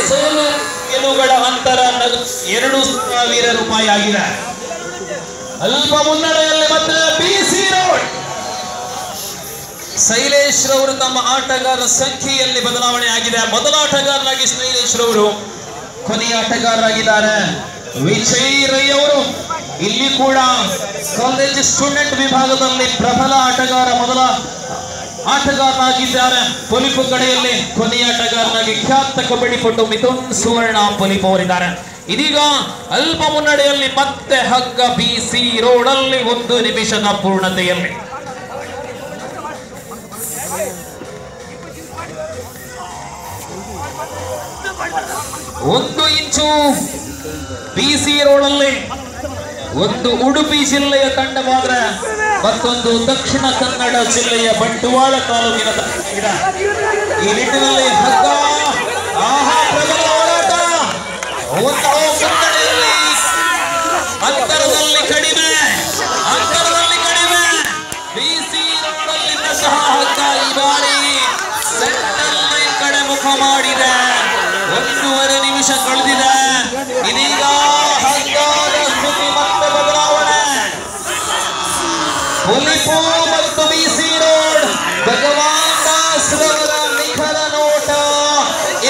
ಸೋಲು ಗೆಲುವುಗಳ ಅಂತರ 2,000 ರೂಪಾಯಿ ಆಗಿದೆ. ಅಲ್ಪ ಮುನ್ನಡೆಯಲ್ಲಿ ಮತ್ತೆ ಬಿಸಿ ರೋಡ್. ಶೈಲೇಶ್ ರವರು ತಮ್ಮ ಆಟಗಾರರ ಸಂಖ್ಯೆಯಲ್ಲಿ ಬದಲಾವಣೆ ಆಗಿದೆ. ಮೊದಲ ಆಟಗಾರರಾಗಿ ಶೈಲೇಶ್ ರವರು, ಕೊನೆಯ ಆಟಗಾರರಾಗಿದ್ದಾರೆ ವಿಜಯ್ ರೈ ಅವರು. ಇಲ್ಲಿ ಕೂಡ ಕಾಲೇಜ್ ಸ್ಟೂಡೆಂಟ್ ವಿಭಾಗದಲ್ಲಿ ಪ್ರಬಲ ಆಟಗಾರ, ಮೊದಲ ಆಟಗಾರರಾಗಿದ್ದಾರೆ. ಪೊಲಿಪು ಕಡೆಯಲ್ಲಿ ಕೊನೆಯ ಆಟಗಾರರಾಗಿ ಖ್ಯಾತ ಕಬಡ್ಡಿ ಪಟು ಮಿಥುನ್ ಸುವರ್ಣ ಪೊಲಿಪು ಅವರಿದ್ದಾರೆ. ಇದೀಗ ಅಲ್ಪ ಮುನ್ನಡೆಯಲ್ಲಿ ಮತ್ತೆ ಹಗ್ಗ ಬಿಸಿ ರೋಡ್ ಅಲ್ಲಿ 1 ನಿಮಿಷದ ಪೂರ್ಣತೆಯಲ್ಲಿ. ಒಂದು ಇಂಚು ಬಿಸಿ ರೋಡ್ ಅಲ್ಲಿ ಒಂದು ಉಡುಪಿ ಜಿಲ್ಲೆಯ ತಂಡವಾದ್ರೆ ಮತ್ತೊಂದು ದಕ್ಷಿಣ ಕನ್ನಡ ಜಿಲ್ಲೆಯ ಬಂಟ್ವಾಳ ತಾಲೂಕಿನ ತಂಡ. ಈ ನಿಟ್ಟಿನಲ್ಲಿ ಹಗ್ಗ ಪ್ರಬಲ ಹೋರಾಟ. ಅಂತರದಲ್ಲಿ ಕಡಿಮೆ ಬಿಸಿ ರೋಡಲ್ಲಿಂದ ಸಹ ಹಗ್ಗ ಈ ಬಾರಿ ಸೆಂಟರ್ ಲೈನ್ ಕಡೆ ಮುಖ ಮಾಡಿದೆ. 1.5 ನಿಮಿಷ ಕಳೆದಿದೆ. ಇದೀಗ ಹಗ್ಗದ ಸ್ಥಿತಿ ಮತ್ತೆ ಬದಲಾವಣೆ. ಪೊಲಿಪು ಮತ್ತು ಬಿಸಿ ರೋಡ್, ಭಗವಾನ್ ದಾಸ್ ರವರ ನಿಖರ ನೋಟ.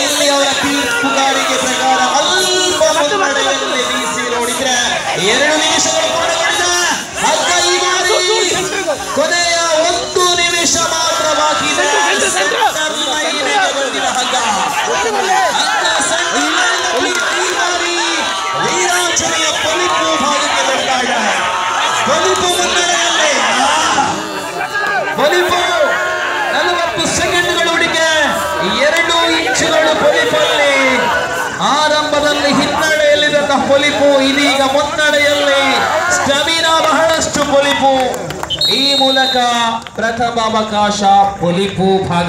ಇಲ್ಲಿ ಅವರ ತೀರ್ಪುಗಾರಿಕೆ ಪ್ರಕಾರ ಅಲ್ಪ ಮುನ್ನಡೆಯಲ್ಲಿ ಬಿಸಿ ರೋಡ್ ಇದ್ರೆ 2 ನಿಮಿಷಗಳು ಪೂರ್ಣಗೊಂಡಿದೆ. ಹಗ್ಗ ಈ ಬಾರಿ ಕೊನೆಯ 1 ನಿಮಿಷ ಮಾತ್ರ ಬಾಕಿ ಇದೆ. ಸೆಂಟರ್ ಲೈನ್ಗೆ ಬಂದಿದ ಹಗ್ಗ ವೀರಾಂಜನೇಯ ಪೊಲಿಪು ಭಾಗಕ್ಕೆ ಬರ್ತಾ ಇದೆ. ಪೊಲಿಪು ಮುನ್ನಡೆಯಲ್ಲಿ, ಪೊಲಿಪು 40 ಸೆಕೆಂಡ್ಗಳು ಉಳಿಕೆ, 2 ಇಂಚುಗಳು ಪೊಲಿಪಲ್ಲಿ. ಆರಂಭದಲ್ಲಿ ಹಿನ್ನಡೆಯಲ್ಲಿದ್ದಂತಹ ಪೊಲಿಪು ಇದೀಗ ಮುನ್ನಡೆಯಲ್ಲಿ. ಸ್ಟಮಿನಾ ಬಹಳಷ್ಟು ಪೊಲಿಪು. ಈ ಮೂಲಕ ಪ್ರಥಮ ಅವಕಾಶ ಪೊಲಿಪು ಭಾಗ.